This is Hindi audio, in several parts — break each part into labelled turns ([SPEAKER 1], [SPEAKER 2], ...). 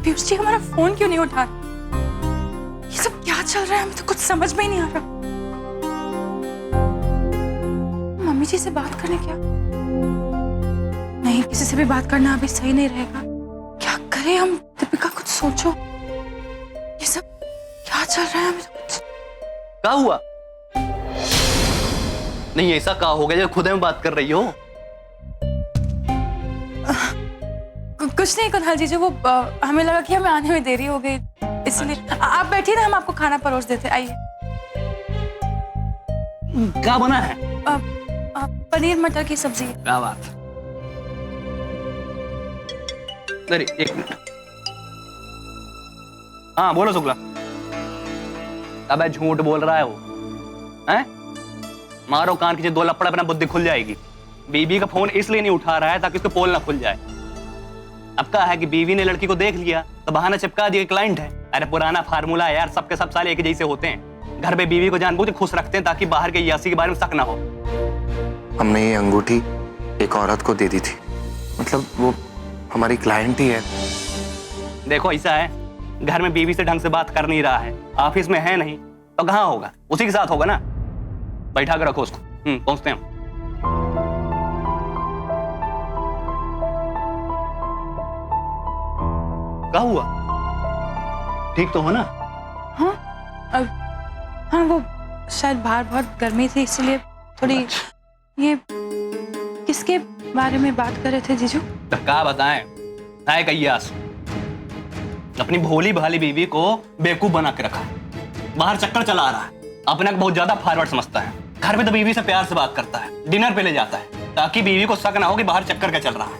[SPEAKER 1] पीयूष जी हमारा फोन क्यों नहीं उठा रहा? ये सब क्या चल रहा है, हमें तो कुछ समझ में ही नहीं आ रहा। मम्मी जी से बात करने क्या? नहीं, किसी से भी बात करना अभी सही नहीं रहेगा। क्या करें हम? दीपिका कुछ सोचो, ये सब क्या चल रहा है, हमें तो कुछ।
[SPEAKER 2] क्या हुआ? नहीं ऐसा क्या हो गया जो खुद में बात कर रही हो?
[SPEAKER 1] कुछ नहीं कुणाल जीजू, वो हमें लगा कि हमें आने में देरी हो गई, इसलिए आप बैठिए ना, हम आपको खाना परोस देते। आइए।
[SPEAKER 2] क्या बना है?
[SPEAKER 1] पनीर मटर की सब्जी।
[SPEAKER 2] क्या बात। अरे एक मिनट। हाँ बोलो शुक्ला। अब झूठ बोल रहा है वो, हैं? मारो कान की दो लपड़ा, अपना बुद्धि खुल जाएगी। बीबी का फोन इसलिए नहीं उठा रहा है ताकि उसके पोल ना खुल जाए। अब क्या है कि बीवी ने लड़की को देख लिया तो बहाना चिपका दिया क्लाइंट है। अरे पुराना फार्मूला है यार, सबके सब साले एक जैसे होते हैं। घर पे बीवी को जानबूझ खुश रखते हैं ताकि बाहर के यासी के बारे में शक ना हो।
[SPEAKER 3] हमने ये अंगूठी एक औरत को दे दी थी, मतलब वो हमारी क्लाइंट ही है।
[SPEAKER 2] देखो ऐसा है, घर में बीवी से ढंग से बात कर नहीं रहा है, ऑफिस में है नहीं तो कहाँ होगा? उसी के साथ होगा ना। बैठा कर रखो उसको, पहुंचते हैं। क्या हुआ? ठीक तो हो ना?
[SPEAKER 1] हाँ हाँ, वो शायद बाहर बहुत गर्मी थी इसलिए थोड़ी। ये किसके बारे में बात कर रहे थे जीजू?
[SPEAKER 2] तो क्या बताएं, है कय्यास अपनी भोली भाली बीवी को बेवकूफ बना के रखा है। बाहर चक्कर चला रहा है, अपने को बहुत ज्यादा फॉरवर्ड समझता है। घर में तो बीवी से प्यार से बात करता है, डिनर पे ले जाता है ताकि बीवी को शक ना हो कि बाहर चक्कर क्या चल रहा है।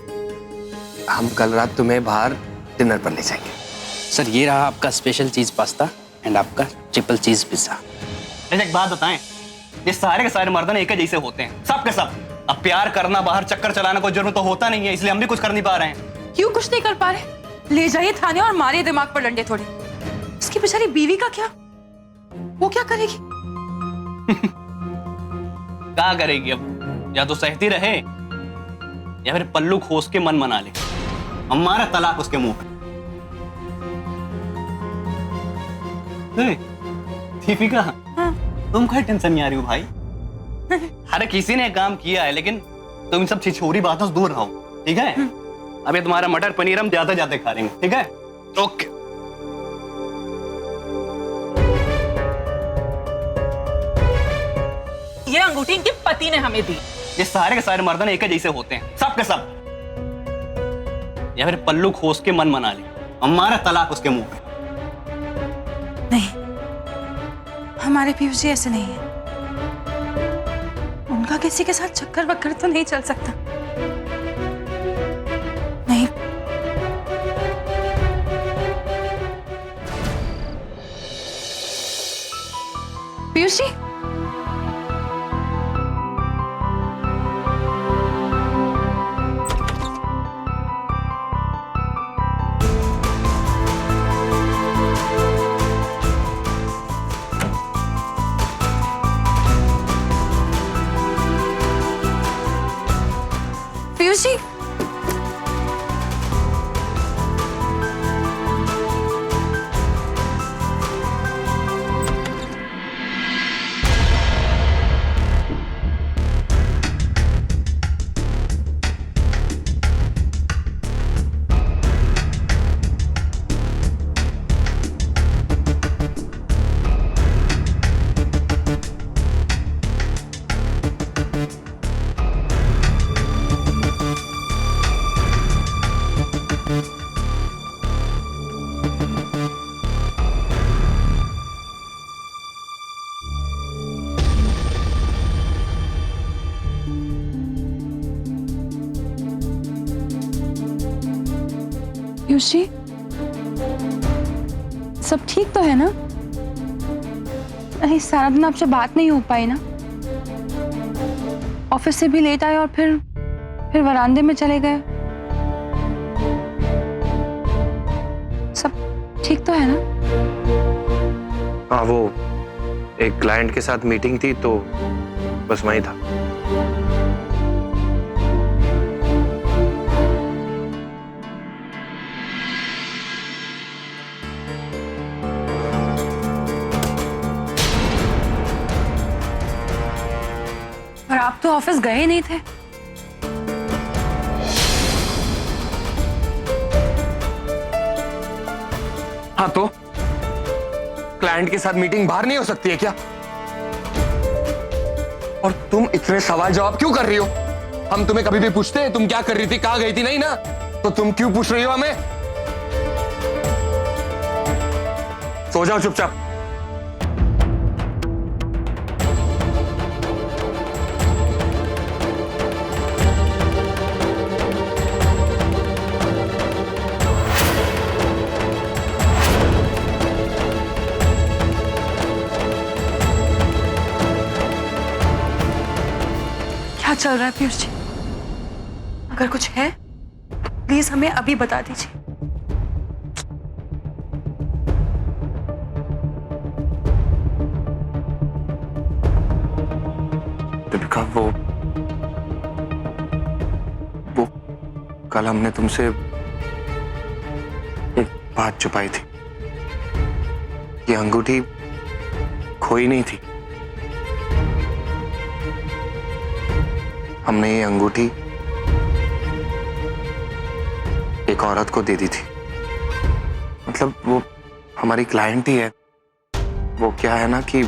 [SPEAKER 3] हम कल रात तुम्हें बाहर डिनर पर ले जाएंगे।
[SPEAKER 4] सर ये रहा आपका स्पेशल चीज पास्ता एंड आपका ट्रिपल चीज पिज्जा।
[SPEAKER 2] एक बात बताएं, ये सारे के सारे मर्दन एक जैसे होते हैं, सब के सब। अब प्यार करना, बाहर चक्कर चलाना कोई जरूर तो होता नहीं है, इसलिए हम भी कुछ कर नहीं पा रहे हैं।
[SPEAKER 1] क्यों कुछ नहीं कर पा रहे? ले जाइए थाने और मारिए दिमाग पर डंडे थोड़े। इसकी बेचारी बीवी का क्या, वो क्या करेगी?
[SPEAKER 2] क्या करेगी अब? या तो सहती रहे या फिर पल्लू खोस के मन मना ले। हमारा तलाक उसके मुंह पे। दीपिका,
[SPEAKER 1] हाँ?
[SPEAKER 2] तुम कोई टेंशन नहीं आ रही हो भाई? अरे किसी ने काम किया है, लेकिन तुम सब छिछोरी बातों से दूर रहो, ठीक है? अभी तुम्हारा मटर पनीर हम ज्यादा ज्यादा खा लेंगे, ठीक है? ओके।
[SPEAKER 5] ये अंगूठी इनके पति ने हमें दी।
[SPEAKER 2] ये सारे के सारे मर्दन एक जैसे होते हैं, सब के सब। या फिर पल्लू खोस के मन मना ले। हमारा तलाक उसके मुंह पे।
[SPEAKER 1] नहीं, हमारे पीयूष जी ऐसे नहीं है। उनका किसी के साथ चक्कर वक्कर तो नहीं चल सकता। नहीं। पीयूष जी, पीयूष जी, पीयूष जी, सब ठीक तो है ना? अरे सारा दिन आपसे बात नहीं हो पाई ना? ऑफिस से भी लेट आए और फिर वरांदे में चले गए। सब ठीक तो है ना?
[SPEAKER 3] हाँ, वो एक क्लाइंट के साथ मीटिंग थी तो बस वहीं था।
[SPEAKER 1] पर आप तो ऑफिस गए नहीं थे।
[SPEAKER 3] हाँ तो क्लाइंट के साथ मीटिंग बाहर नहीं हो सकती है क्या? और तुम इतने सवाल जवाब क्यों कर रही हो? हम तुम्हें कभी भी पूछते हैं तुम क्या कर रही थी, कहाँ गई थी? नहीं ना, तो तुम क्यों पूछ रही हो हमें? सो जाओ चुपचाप।
[SPEAKER 1] क्या चल रहा है पीयूष जी? अगर कुछ है तो प्लीज हमें अभी बता दीजिए।
[SPEAKER 3] दीपिका, वो कल हमने तुमसे एक बात छुपाई थी। ये अंगूठी खोई नहीं थी। हमने ये अंगूठी एक औरत को दे दी थी। मतलब वो हमारी क्लाइंट ही है। वो क्या है ना कि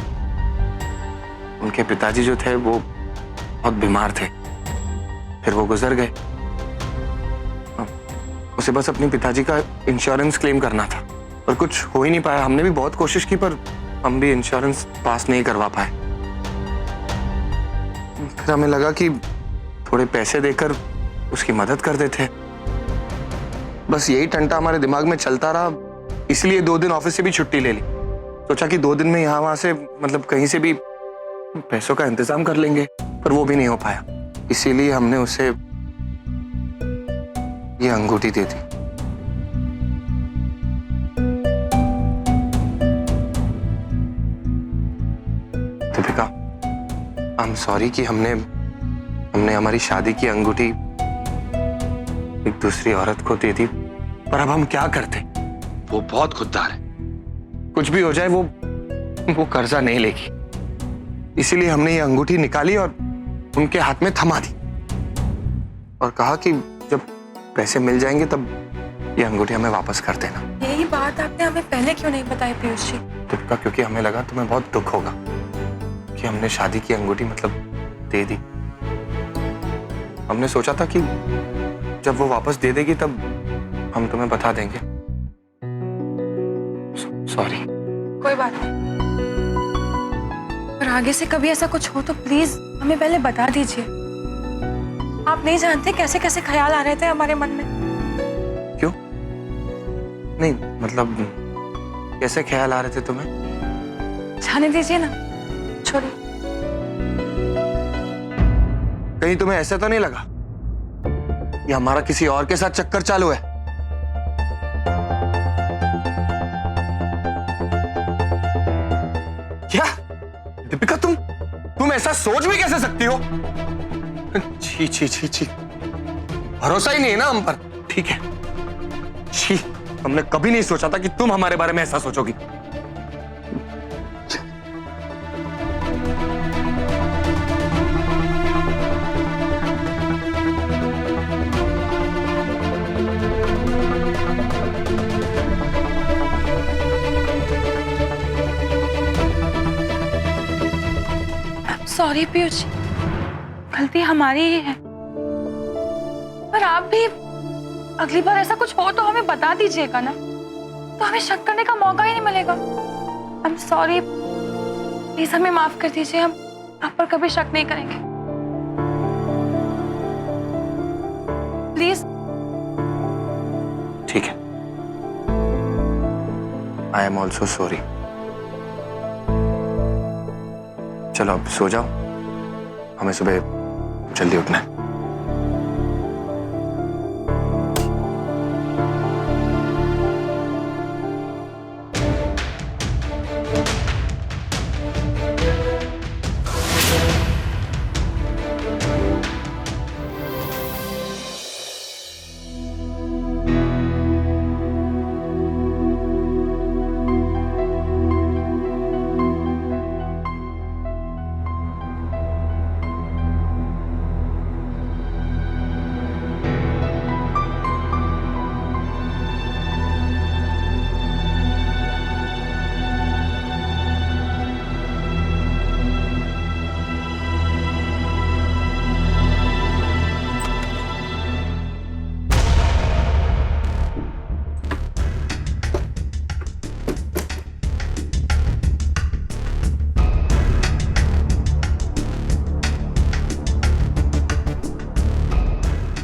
[SPEAKER 3] उनके पिताजी जो थे वो बहुत बीमार थे, फिर वो गुजर गए। उसे बस अपने पिताजी का इंश्योरेंस क्लेम करना था, पर कुछ हो ही नहीं पाया। हमने भी बहुत कोशिश की, पर हम भी इंश्योरेंस पास नहीं करवा पाए। फिर हमें लगा कि थोड़े पैसे देकर उसकी मदद कर देते। बस यही टंटा हमारे दिमाग में चलता रहा, इसलिए 2 दिन ऑफिस से भी छुट्टी ले ली। सोचा कि 2 दिन में यहाँ वहां से मतलब कहीं से भी पैसों का इंतजाम कर लेंगे, पर वो भी नहीं हो पाया। इसीलिए हमने उसे ये अंगूठी दे दी। दीपिका, आई एम सॉरी कि हमने हमारी शादी की अंगूठी एक दूसरी औरत को दे दी, पर अब हम क्या करते? वो बहुत खुददार है, कुछ भी हो जाए वो कर्जा नहीं लेगी। इसीलिए हमने ये अंगूठी निकाली और उनके हाथ में थमा दी और कहा कि जब पैसे मिल जाएंगे तब ये अंगूठी हमें वापस कर देना।
[SPEAKER 1] यही बात आपने हमें पहले क्यों नहीं बताई पीयूष जी?
[SPEAKER 3] दीपिका, क्योंकि हमें लगा तुम्हें बहुत दुख होगा कि हमने शादी की अंगूठी मतलब दे दी। हमने सोचा था कि जब वो वापस दे देगी तब हम तुम्हें बता देंगे। सॉरी।
[SPEAKER 1] कोई बात नहीं, पर आगे से कभी ऐसा कुछ हो तो प्लीज हमें पहले बता दीजिए। आप नहीं जानते कैसे कैसे ख्याल आ रहे थे हमारे मन में।
[SPEAKER 3] क्यों? नहीं मतलब कैसे ख्याल आ रहे थे तुम्हें?
[SPEAKER 1] जाने दीजिए ना, छोड़िए।
[SPEAKER 3] कहीं तुम्हें ऐसा तो नहीं लगा ये हमारा किसी और के साथ चक्कर चालू है? क्या दीपिका, तुम ऐसा सोच भी कैसे सकती हो? छी छी छी छी, भरोसा ही नहीं है ना हम पर। ठीक है, छी, हमने कभी नहीं सोचा था कि तुम हमारे बारे में ऐसा सोचोगी।
[SPEAKER 1] सॉरी पीयूष, गलती हमारी ही है, पर आप भी अगली बार ऐसा कुछ हो तो हमें बता दीजिएगा ना, तो हमें शक करने का मौका ही नहीं मिलेगा। आई एम सॉरी, प्लीज हमें माफ कर दीजिए। हम आप पर कभी शक नहीं करेंगे, प्लीज।
[SPEAKER 3] ठीक है, आई एम ऑल्सो सॉरी। चलो अब सो जाओ, हमें सुबह जल्दी उठना है।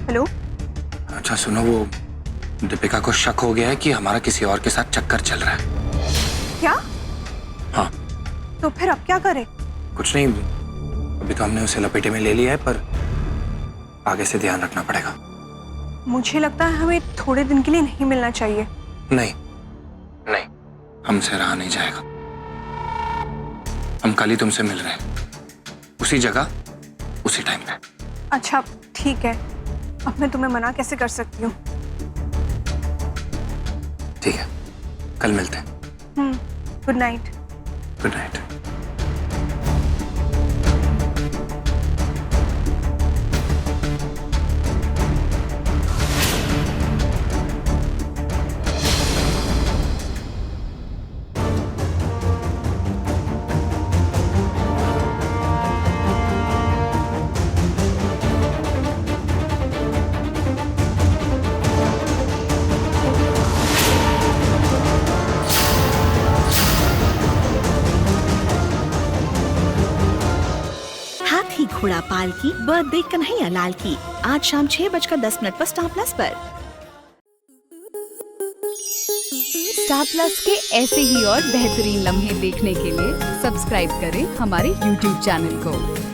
[SPEAKER 6] हेलो।
[SPEAKER 3] अच्छा सुनो, वो दीपिका को शक हो गया है कि हमारा किसी और के साथ चक्कर चल रहा है।
[SPEAKER 6] क्या?
[SPEAKER 3] हाँ।
[SPEAKER 6] तो फिर अब क्या करें?
[SPEAKER 3] कुछ नहीं, अभी तो हमने उसे लपेटे में ले लिया है, पर आगे से ध्यान रखना पड़ेगा।
[SPEAKER 6] मुझे लगता है हमें थोड़े दिन के लिए नहीं मिलना चाहिए।
[SPEAKER 3] नहीं नहीं, हमसे रहा नहीं जाएगा। हम कल ही तुमसे मिल रहे हैं, उसी जगह उसी टाइम पे।
[SPEAKER 6] अच्छा ठीक है, अब मैं तुम्हें मना कैसे कर सकती हूँ?
[SPEAKER 3] ठीक है, कल मिलते हैं।
[SPEAKER 6] Good night.
[SPEAKER 3] Good night.
[SPEAKER 7] हाथी घोड़ा पाल की बर्थडे कन्हैया लाल की आज शाम 6:10 पर स्टार प्लस पर।
[SPEAKER 8] स्टार प्लस के ऐसे ही और बेहतरीन लम्हे देखने के लिए सब्सक्राइब करें हमारे YouTube चैनल को।